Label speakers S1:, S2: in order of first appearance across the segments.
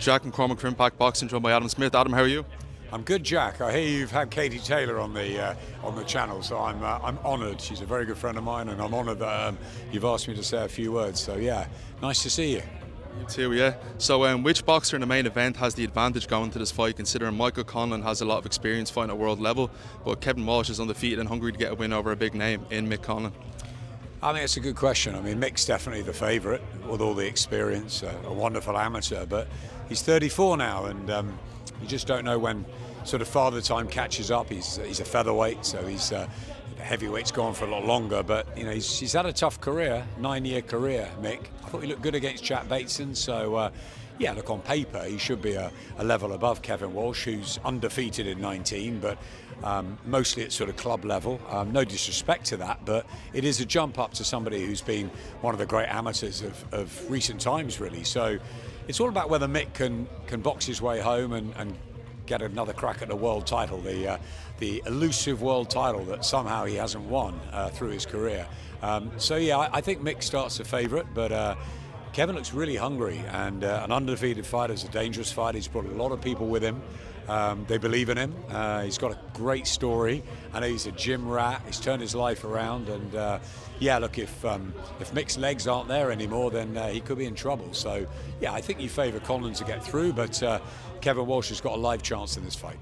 S1: Jack McCormack from Impact Boxing, joined by Adam Smith. Adam, how are you?
S2: I'm good, Jack. I hear you've had Katie Taylor on the channel, so I'm honoured. She's a very good friend of mine, and I'm honoured that you've asked me to say a few words. So yeah, nice to see you.
S1: You too, yeah. So which boxer in the main event has the advantage going to this fight, considering Michael Conlan has a lot of experience fighting at world level, but Kevin Walsh is undefeated and hungry to get a win over a big name in Mick Conlan?
S2: I think it's a good question. I mean, Mick's definitely the favourite with all the experience, a wonderful amateur, but he's 34 now, and you just don't know when sort of father time catches up. He's a featherweight, so he's heavyweight's gone for a lot longer, but you know he's had a tough career, 9-year career, Mick. I thought he looked good against Jack Bateson, so yeah, look, on paper he should be a level above Kevin Walsh, who's undefeated in 19, but mostly at sort of club level. No disrespect to that, but it is a jump up to somebody who's been one of the great amateurs of recent times, really. So it's all about whether Mick can box his way home and get another crack at the world title, the elusive world title that somehow he hasn't won through his career. So yeah, I think Mick starts a favourite, but Kevin looks really hungry, and an undefeated fighter is a dangerous fighter. He's brought a lot of people with him. They believe in him. He's got a great story. I know he's a gym rat. He's turned his life around, and yeah, look, if Mick's legs aren't there anymore, then he could be in trouble. So yeah, I think you favour Conlan to get through, but Kevin Walsh has got a live chance in this fight.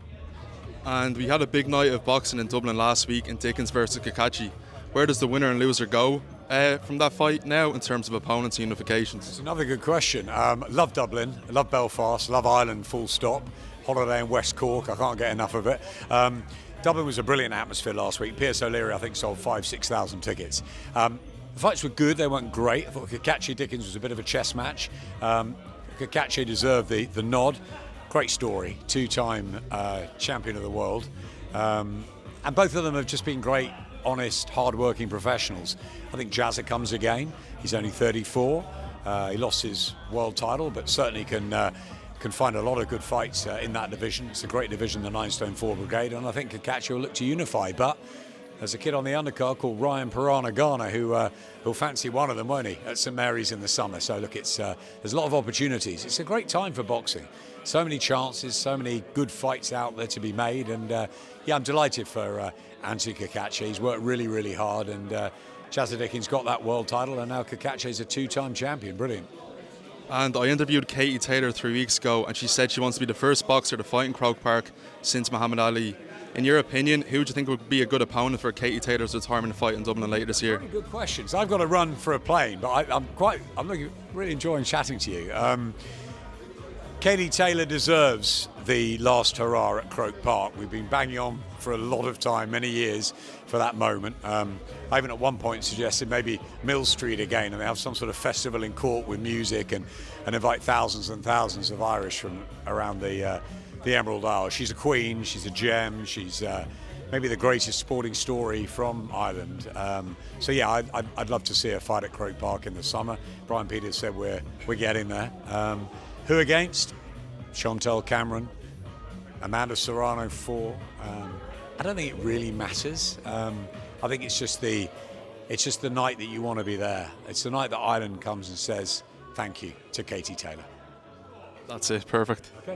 S1: And we had a big night of boxing in Dublin last week in Dickens versus Cacace. Where does the winner and loser go from that fight now in terms of opponents and unifications?
S2: It's another good question. Love Dublin, love Belfast, love Ireland, full stop. Holiday in West Cork, I can't get enough of it. Dublin was a brilliant atmosphere last week. Pierce O'Leary, I think, sold 5,000-6,000 tickets. The fights were good, they weren't great. I thought Cacace Dickens was a bit of a chess match. Cacace deserved the nod. Great story, two-time champion of the world. And both of them have just been great, honest, hard-working professionals. I think Jazza comes again. He's only 34. He lost his world title, but certainly can find a lot of good fights in that division. It's a great division, the 9 Stone 4 Brigade, and I think Cacace will look to unify. But there's a kid on the undercard called Ryan Piranha Garner who'll fancy one of them, won't he, at St Mary's in the summer. So look, there's a lot of opportunities. It's a great time for boxing. So many chances, so many good fights out there to be made, and yeah, I'm delighted for Anthony Cacace. He's worked really, really hard, and Jazza Dickens got that world title, and now Cacace is a 2-time champion. Brilliant.
S1: And I interviewed Katie Taylor 3 weeks ago, and she said she wants to be the first boxer to fight in Croke Park since Muhammad Ali. In your opinion, who do you think would be a good opponent for Katie Taylor's retirement fight in Dublin later this year?
S2: Very good questions. I've got to run for a plane, but I'm really enjoying chatting to you. Katie Taylor deserves the last hurrah at Croke Park. We've been banging on for a lot of time, many years, for that moment. I even at one point suggested maybe Mill Street again, and they have some sort of festival in Cork with music and invite thousands and thousands of Irish from around the Emerald Isle. She's a queen, she's a gem, she's maybe the greatest sporting story from Ireland. So yeah, I'd love to see her fight at Croke Park in the summer. Brian Peters said we're getting there. Who against? Chantel Cameron, Amanda Serrano 4. I don't think it really matters. I think it's just the night that you want to be there. It's the night that Ireland comes and says thank you to Katie Taylor.
S1: That's it, perfect. Okay.